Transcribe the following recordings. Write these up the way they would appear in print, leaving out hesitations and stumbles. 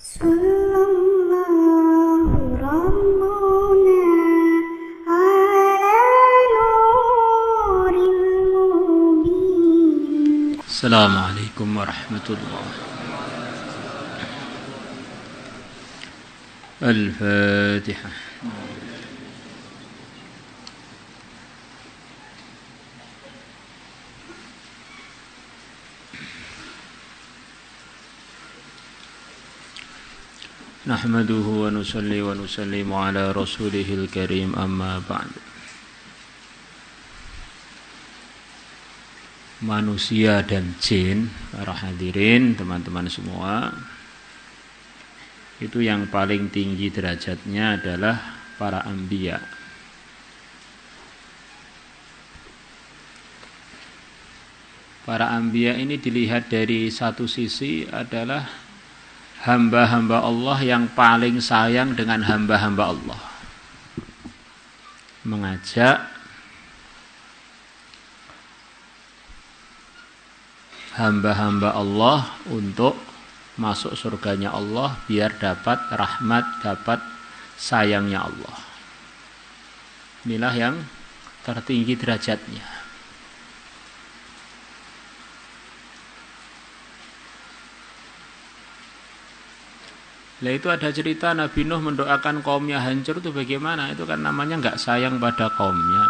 Sallallahu Rabbuna ala nuril mubin. Assalamualaikum warahmatullahi Al-Fatihah. Nahmaduhu wa nusalli wa nusallimu ala rasulihil karim, amma ba'd. Manusia dan jin, para hadirin, teman-teman semua, itu yang paling tinggi derajatnya adalah para anbiya. Para anbiya ini dilihat dari satu sisi adalah hamba-hamba Allah yang paling sayang dengan hamba-hamba Allah. Mengajak hamba-hamba Allah untuk masuk surganya Allah biar dapat rahmat, dapat sayangnya Allah. Inilah yang tertinggi derajatnya. Lah itu ada cerita Nabi Nuh mendoakan kaumnya hancur, itu bagaimana? Itu kan namanya enggak sayang pada kaumnya.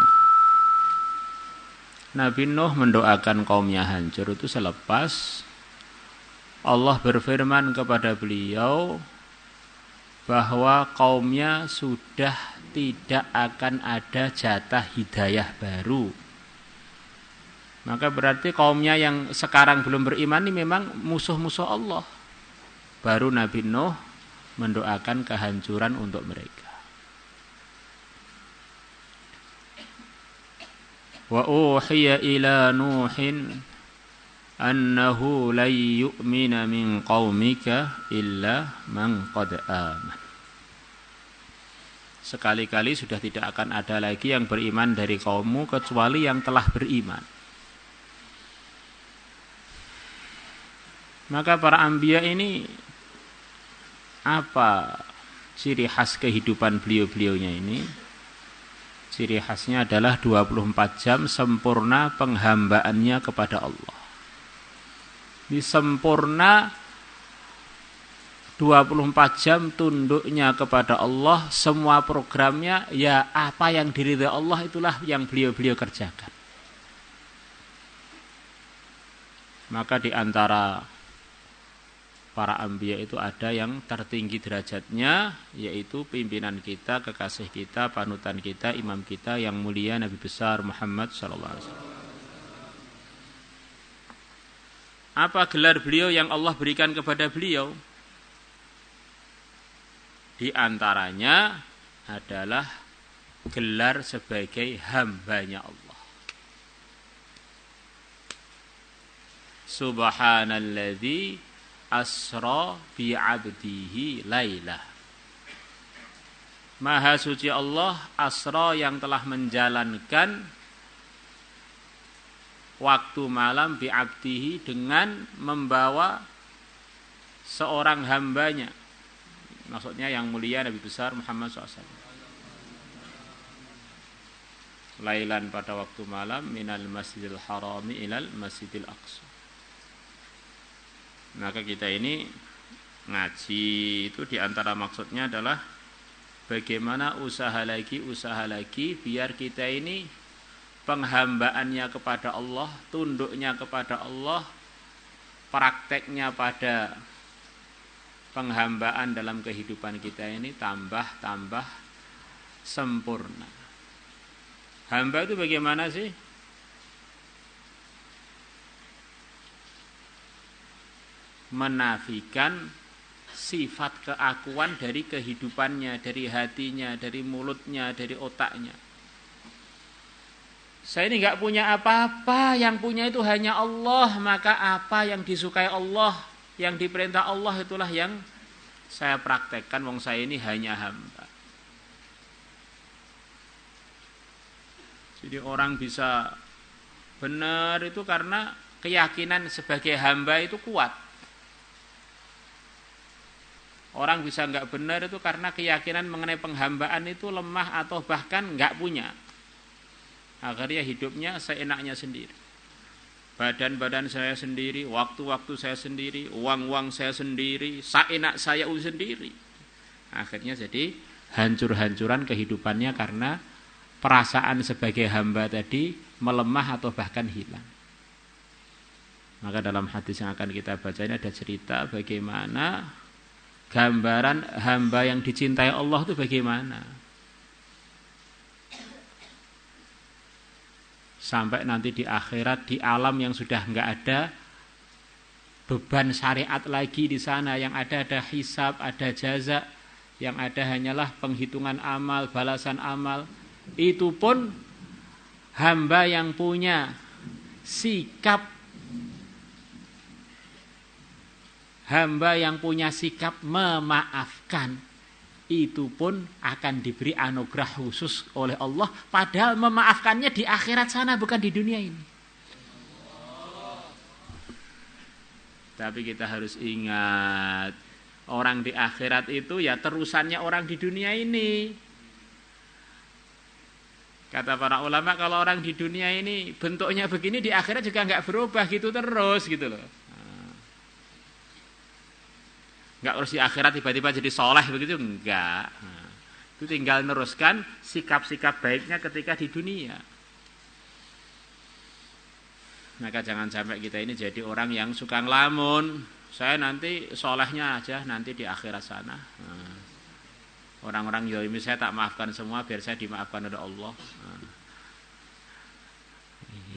Nabi Nuh mendoakan kaumnya hancur itu selepas Allah berfirman kepada beliau bahwa kaumnya sudah tidak akan ada jatah hidayah baru. Maka berarti kaumnya yang sekarang belum beriman ini memang musuh-musuh Allah. Baru Nabi Nuh mendoakan kehancuran untuk mereka. Wa uhiya ila Nuhin annahu lan yu'mina min qaumika illa man qad aman. Sekali-kali sudah tidak akan ada lagi yang beriman dari kaummu kecuali yang telah beriman. Maka para anbiya ini, apa ciri khas kehidupan beliau-beliaunya ini? Ciri khasnya adalah 24 jam sempurna penghambaannya kepada Allah. Ini sempurna 24 jam tunduknya kepada Allah. Semua programnya ya apa yang diridhai Allah itulah yang beliau-beliau kerjakan. Maka di antara para anbiya itu ada yang tertinggi derajatnya, yaitu pimpinan kita, kekasih kita, panutan kita, imam kita yang mulia Nabi besar Muhammad sallallahu alaihi wasallam. Apa gelar beliau yang Allah berikan kepada beliau? Di antaranya adalah gelar sebagai hambanya Allah. Subhanalladzi asra bi 'abdihi laila. Maha suci Allah, asra yang telah menjalankan waktu malam bi 'abdihi dengan membawa seorang hambanya. Maksudnya yang mulia Nabi besar Muhammad SAW. Lailan pada waktu malam minal masjidil harami ilal masjidil aqsa. Maka kita ini ngaji itu diantara maksudnya adalah bagaimana usaha lagi biar kita ini penghambaannya kepada Allah, tunduknya kepada Allah, prakteknya pada penghambaan dalam kehidupan kita ini tambah sempurna. Hamba itu bagaimana sih? Menafikan sifat keakuan dari kehidupannya, dari hatinya, dari mulutnya, dari otaknya. Saya ini enggak punya apa-apa, yang punya itu hanya Allah, maka apa yang disukai Allah, yang diperintah Allah itulah yang saya praktekkan, wong saya ini hanya hamba. Jadi orang bisa benar itu karena keyakinan sebagai hamba itu kuat. Orang bisa nggak benar itu karena keyakinan mengenai penghambaan itu lemah atau bahkan nggak punya. Akhirnya hidupnya seenaknya sendiri. Badan-badan saya sendiri, waktu-waktu saya sendiri, uang-uang saya sendiri, seenak saya sendiri. Akhirnya jadi hancur-hancuran kehidupannya karena perasaan sebagai hamba tadi melemah atau bahkan hilang. Maka dalam hadis yang akan kita baca ini ada cerita bagaimana gambaran hamba yang dicintai Allah itu bagaimana. Sampai nanti di akhirat, di alam yang sudah enggak ada beban syariat lagi di sana, yang ada hisab, ada jaza, yang ada hanyalah penghitungan amal, balasan amal. Itu pun hamba yang punya sikap memaafkan, itu pun akan diberi anugerah khusus oleh Allah, padahal memaafkannya di akhirat sana, bukan di dunia ini. Tapi kita harus ingat, orang di akhirat itu ya terusannya orang di dunia ini. Kata para ulama, kalau orang di dunia ini bentuknya begini, di akhirat juga nggak berubah gitu terus gitu loh. Nggak harus di akhirat tiba-tiba jadi soleh begitu, enggak. Itu tinggal neruskan sikap-sikap baiknya ketika di dunia. Maka jangan sampai kita ini jadi orang yang suka ngelamun. Saya nanti solehnya aja nanti di akhirat sana. Orang-orang zalimi saya tak maafkan semua biar saya dimaafkan oleh Allah.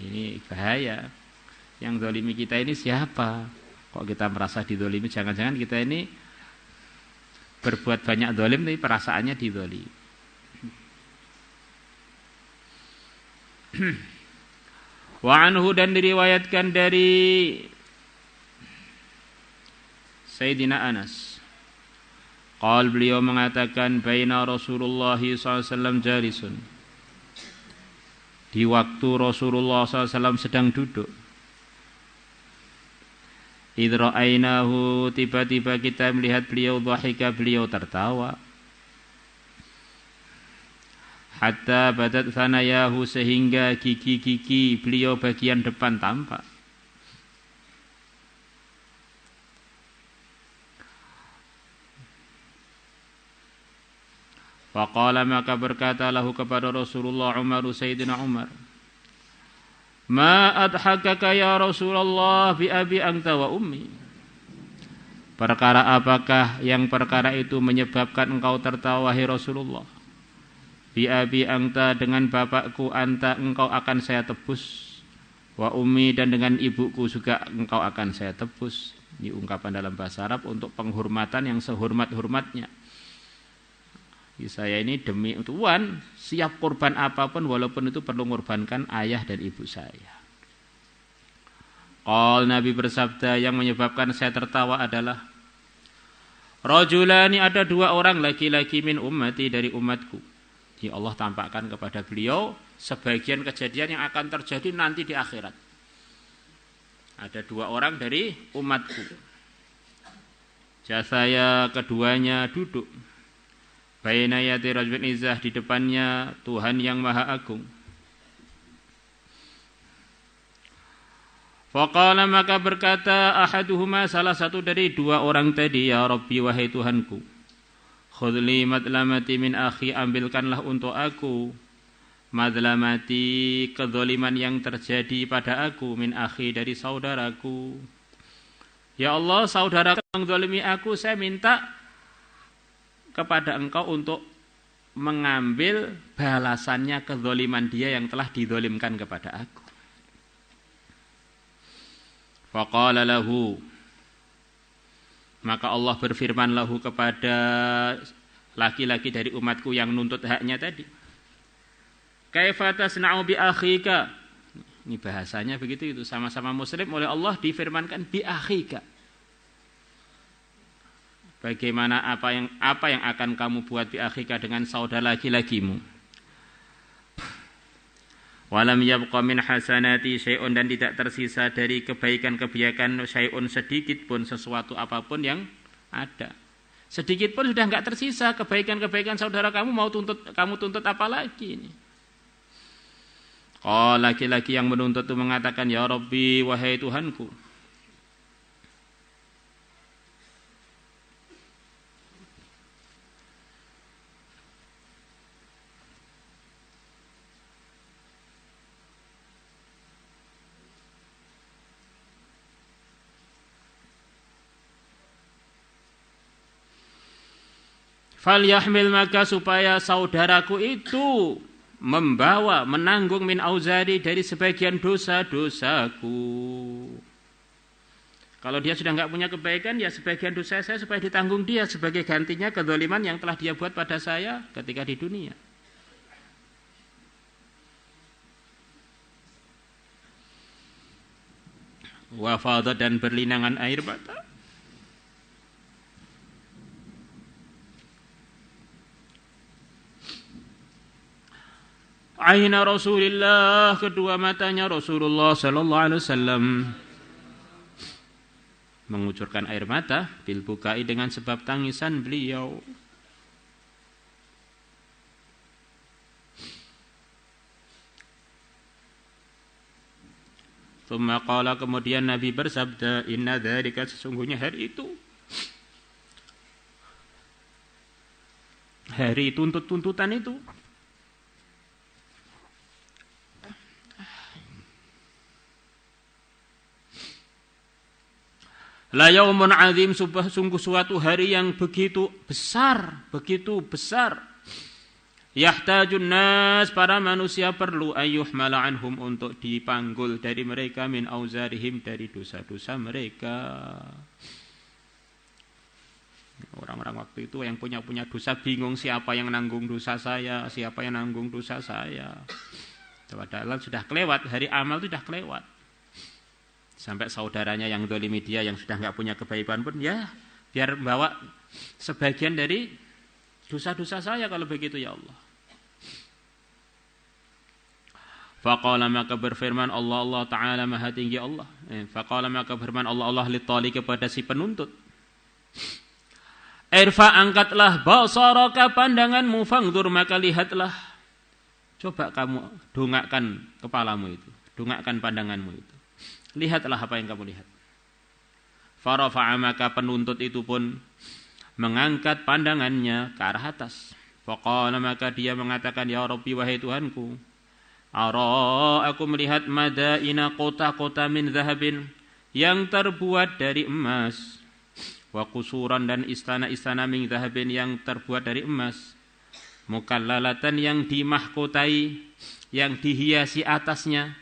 Ini bahaya. Yang zalimi kita ini siapa? Kok kita merasa dizalimi? Jangan-jangan kita ini berbuat banyak zalim tapi perasaannya dizalimi. Wa anhu, dan diriwayatkan dari Sayyidina Anas. Qal, beliau mengatakan, baina Rasulullah SAW jalisun. Di waktu Rasulullah SAW sedang duduk. Idh ra'ainahu, tiba-tiba kita melihat beliau dhahika, beliau tertawa. Hatta badat thanayahu, sehingga gigi-gigi beliau bagian depan tampak. Faqala, maka berkata lahu kepada Rasulullah Sayyidina Umar, ma adhakaka ya Rasulullah bi abi anta wa ummi. Perkara apakah yang perkara itu menyebabkan engkau tertawa, hai Rasulullah? Bi abi anta, dengan bapakku, anta engkau akan saya tebus, wa ummi, dan dengan ibuku juga engkau akan saya tebus. Ini ungkapan dalam bahasa Arab untuk penghormatan yang sehormat-hormatnya. Saya ini demi Tuhan siap korban apapun, walaupun itu perlu mengorbankan ayah dan ibu saya. Qal, Nabi bersabda, yang menyebabkan saya tertawa adalah rajulani, ada dua orang laki-laki, min ummati, dari umatku. Jadi Allah tampakkan kepada beliau sebagian kejadian yang akan terjadi nanti di akhirat. Ada dua orang dari umatku. Jasaya, keduanya duduk. Baina yati rajulin izzah, di depannya Tuhan yang Maha Agung. Faqala, maka berkata ahaduhuma, salah satu dari dua orang tadi, ya Rabbi, wahai Tuhanku, khudli madlamati min akhi, ambilkanlah untuk aku madlamati, kezaliman yang terjadi pada aku, min akhi, dari saudaraku. Ya Allah, saudara yang zalimi aku, saya minta kepada engkau untuk mengambil balasannya kezaliman dia yang telah dizalimkan kepada aku. Faqala lahu, maka Allah berfirman lahu kepada laki-laki dari umatku yang nuntut haknya tadi. Kaifa tasna'u bi akhika. Ini bahasanya begitu, itu sama-sama muslim oleh Allah difirmankan bi akhika. Bagaimana apa yang akan kamu buat bi akhika, dengan saudara laki-lakimu. Walam yabqa min hasanati syai'un, dan tidak tersisa dari kebaikan-kebaikan syai'un, sedikit pun, sesuatu apapun yang ada. Sedikit pun sudah enggak tersisa. Kebaikan-kebaikan saudara kamu mau kamu tuntut apa lagi ini? Oh, laki-laki yang menuntut itu mengatakan, ya Rabbi, wahai Tuhanku, falyahmil, maka supaya saudaraku itu menanggung min auzari dari sebagian dosa-dosaku. Kalau dia sudah enggak punya kebaikan, ya sebagian dosa saya supaya ditanggung dia sebagai gantinya kezaliman yang telah dia buat pada saya ketika di dunia. Wafadha, dan berlinangan air mata. Aina Rasulullah, kedua matanya Rasulullah sallallahu alaihi wasallam mengucurkan air mata bil bukai dengan sebab tangisan beliau. Tsumma qala, kemudian Nabi bersabda, inna dzalika, sesungguhnya hari itu, hari tuntut-tuntutan itu, la yaumun azim, sungguh suatu hari yang begitu besar, begitu besar. Yahtajun nas, para manusia perlu ayyuhmala anhum, untuk dipanggul dari mereka, min auzarihim, dari dosa-dosa mereka. Orang-orang waktu itu yang punya dosa bingung siapa yang nanggung dosa saya, siapa yang nanggung dosa saya. Padahal sudah kelewat, hari amal itu sudah kelewat. Sampai saudaranya yang dzalimi dia, yang sudah enggak punya kebaikan pun, ya biar bawa sebagian dari dosa-dosa saya kalau begitu ya Allah. Faqala, maka berfirman Allah Ta'ala maha tinggi Allah. Faqala, maka berfirman Allah li-tali, kepada si penuntut. Irfa, angkatlah basaraka, pandanganmu, fangdur, maka lihatlah. Coba kamu dongakkan kepalamu itu, dongakkan pandanganmu itu. Lihatlah apa yang kamu lihat. Farafa'a, maka penuntut itu pun mengangkat pandangannya ke arah atas. Faqala, maka dia mengatakan, ya Rabbi, wahai Tuhanku, ara, aku melihat madaina, kota-kota min zahabin, yang terbuat dari emas, wa qusuran, dan istana-istana min zahabin, yang terbuat dari emas, mukallalatan, yang dimahkotai, yang dihiasi atasnya,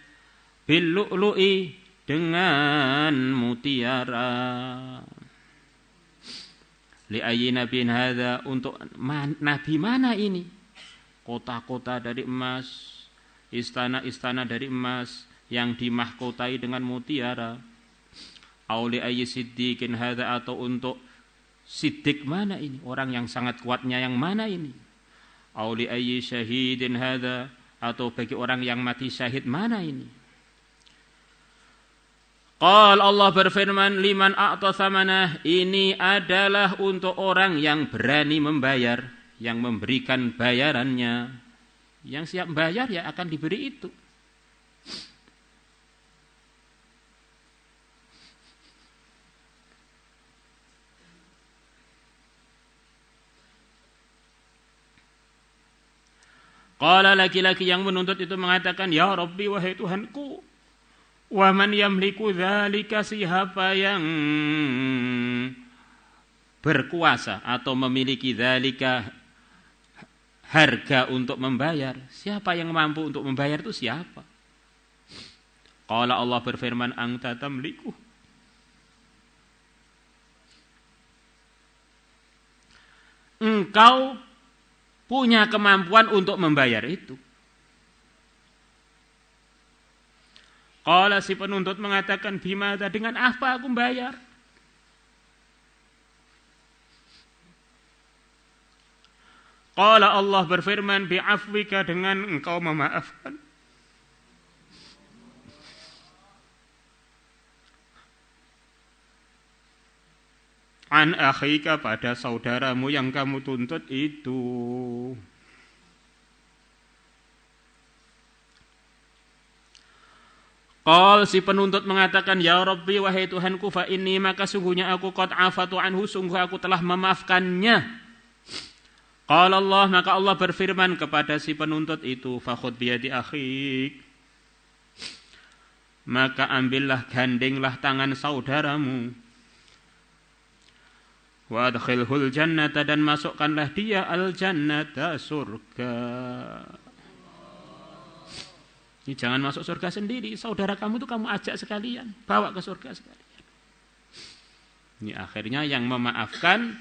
bil lu'lu'i, dengan mutiara. Li ayyi nabiin hadza, untuk nabi mana ini? Kota-kota dari emas, istana-istana dari emas yang dimahkotai dengan mutiara. Au li ayyi siddiqin hadza, atau untuk siddiq mana ini? Orang yang sangat kuatnya yang mana ini? Au li ayyi syahidin hadza, atau bagi orang yang mati syahid mana ini? Qal, Allah berfirman, liman a'ta thamanah, ini adalah untuk orang yang berani membayar, yang memberikan bayarannya. Yang siap bayar ya akan diberi itu. Qala, laki-laki yang menuntut itu mengatakan, ya Rabbi, wahai Tuhanku, wa man yamliku dzalika, siapa yang berkuasa atau memiliki dzalika, harga untuk membayar, siapa yang mampu untuk membayar itu siapa? Qala, Allah berfirman, anta tamliku, engkau punya kemampuan untuk membayar itu. Qala, si penuntut mengatakan, bimada, dengan apa aku bayar? Qala, Allah berfirman, bi'afwika, dengan engkau memaafkan. an akhika pada saudaramu yang kamu tuntut itu. Qal si penuntut mengatakan, ya Rabbi wahai Tuhanku, fa inni maka sungguhnya aku qad afatu anhu, sungguh aku telah memaafkannya. Qala Allah, maka Allah berfirman kepada si penuntut itu, fakhud biyadi akhik, maka ambillah, gandenglah tangan saudaramu, wa adkhilhul jannata, dan masukkanlah dia al jannata, surga. Ini jangan masuk surga sendiri, saudara kamu itu kamu ajak sekalian, bawa ke surga sekalian. Ini akhirnya yang memaafkan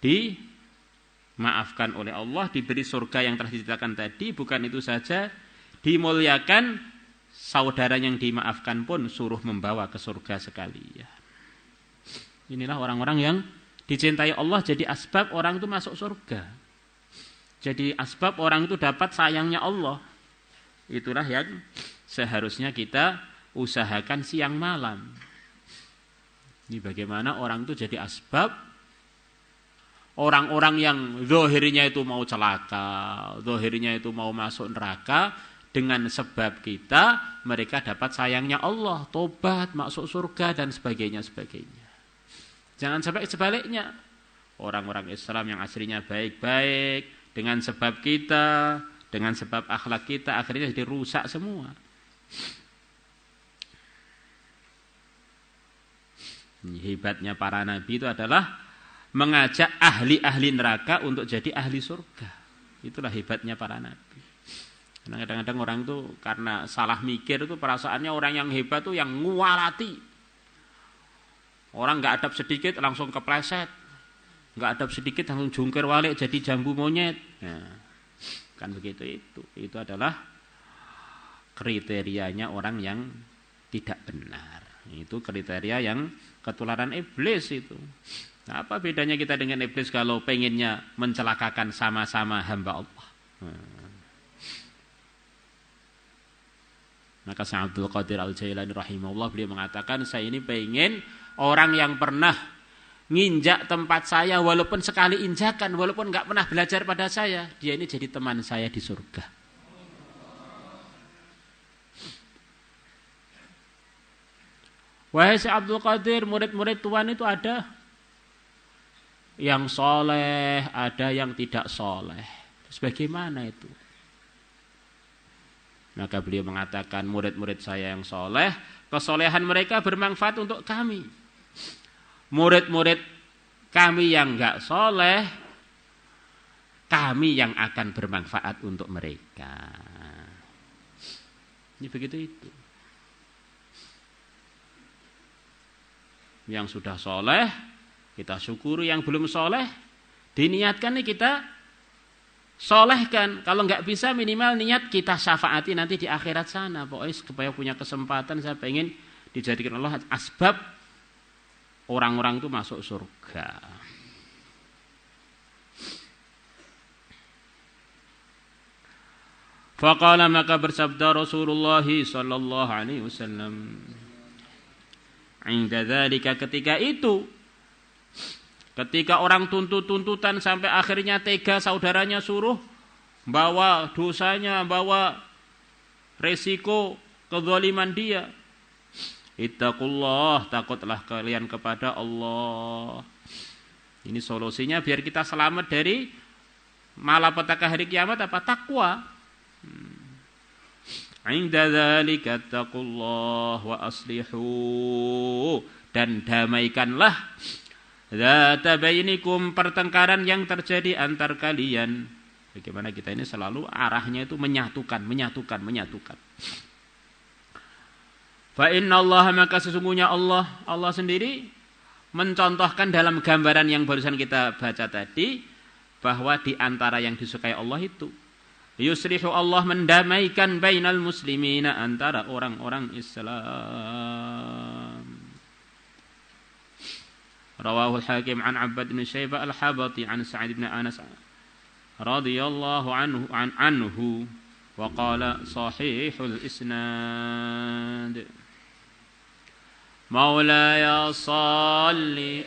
dimaafkan oleh Allah, diberi surga yang telah diceritakan tadi. Bukan itu saja, dimuliakan, saudara yang dimaafkan pun suruh membawa ke surga sekalian. Inilah orang-orang yang dicintai Allah, jadi asbab orang itu masuk surga. Jadi asbab orang itu dapat sayangnya Allah. Itulah yang seharusnya kita usahakan siang malam. Ini bagaimana orang itu jadi asbab. Orang-orang yang zahirnya itu mau celaka, zahirnya itu mau masuk neraka, dengan sebab kita, mereka dapat sayangnya Allah, tobat, masuk surga, dan sebagainya. Jangan sampai sebaliknya. Orang-orang Islam yang aslinya baik-baik, dengan sebab kita, dengan sebab akhlak kita, akhirnya jadi rusak semua. Hebatnya para nabi itu adalah mengajak ahli-ahli neraka untuk jadi ahli surga. Itulah hebatnya para nabi. Karena kadang-kadang orang itu karena salah mikir itu perasaannya orang yang hebat itu yang ngualati. Orang nggak adab sedikit langsung kepleset, nggak adab sedikit langsung jungkir balik jadi jambu monyet. Nah, kan begitu itu adalah kriterianya orang yang tidak benar. Itu kriteria yang ketularan iblis itu. Nah, apa bedanya kita dengan iblis kalau pengennya mencelakakan sama-sama hamba Allah? Maka Syekh Abdul Qadir Al-Jailani rahimahullah, beliau mengatakan, saya ini pengen orang yang pernah nginjak tempat saya, walaupun sekali injakan, walaupun nggak pernah belajar pada saya, dia ini jadi teman saya di surga. Wahai Syekh Abdul Qadir, murid-murid Tuhan itu ada yang soleh, ada yang tidak soleh. Terus bagaimana itu? Maka beliau mengatakan, murid-murid saya yang soleh, kesolehan mereka bermanfaat untuk kami. Murid-murid kami yang enggak soleh, kami yang akan bermanfaat untuk mereka. Ini begitu itu. Yang sudah soleh, kita syukuri. Yang belum soleh, diniatkan nih kita solehkan. Kalau enggak bisa, minimal niat kita syafaati nanti di akhirat sana. Pokoknya supaya punya kesempatan, saya pengen dijadikan Allah asbab orang-orang itu masuk surga. Faqala, maka bersabda Rasulullah sallallahu alaihi wasallam, inda dzalika, ketika itu, ketika orang tuntut-tuntutan sampai akhirnya tega, saudaranya suruh bawa dosanya, bawa resiko kezaliman dia. Ittaqullah, takutlah kalian kepada Allah. Ini solusinya biar kita selamat dari malapetaka hari kiamat, apa? Takwa. Inda dzalika taqullah wa aslihu, dan damaikanlah dzata bainikum, pertengkaran yang terjadi antar kalian. Bagaimana kita ini selalu arahnya itu menyatukan. Fa innallaha, maka sesungguhnya Allah sendiri mencontohkan dalam gambaran yang barusan kita baca tadi, bahwa di antara yang disukai Allah itu yusrihu, Allah mendamaikan bainal muslimina, antara orang-orang Islam. Rawahu al-Hakim an Abbad bin Syaibah al-Habati an Sa'id bin Anas radhiyallahu anhu wa qala sahihul isnad. Maulaya salli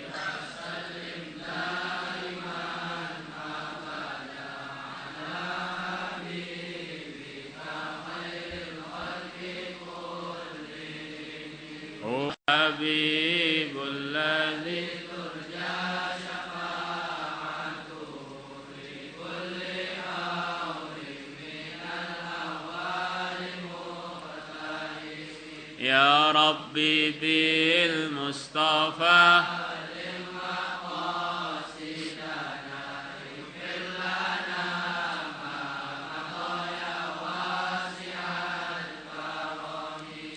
يا ربي بالمصطفى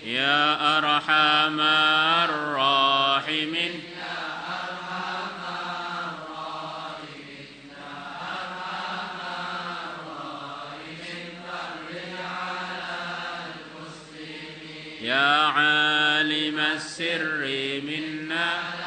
يا أرحم الراحمين يا عالم السر منا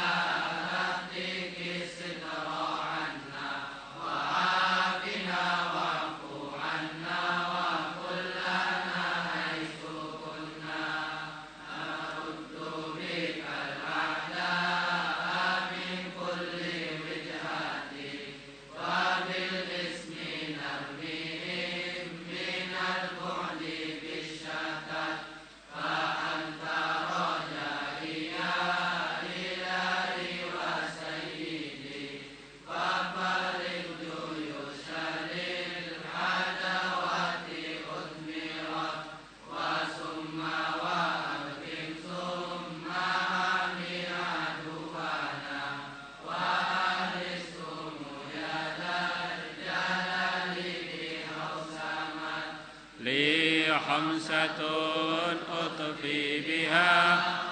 لي خمسة أطفي بها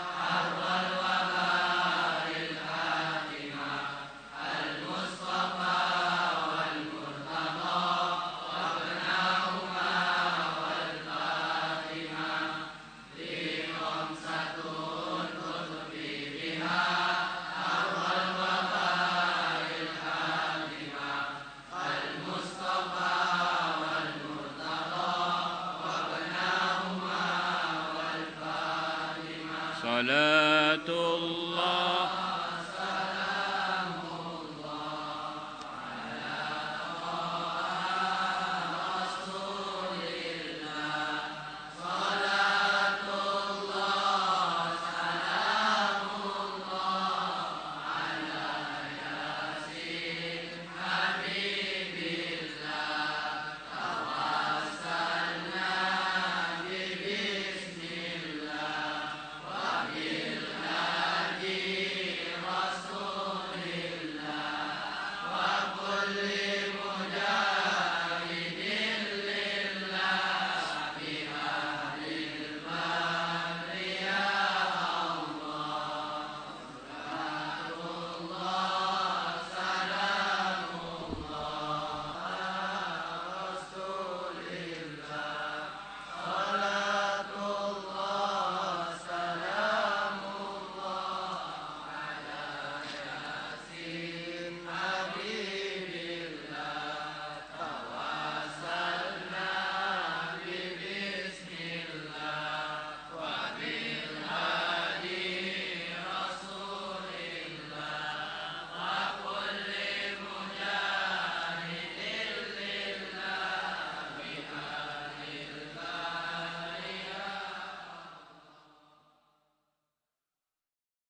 صلاة الله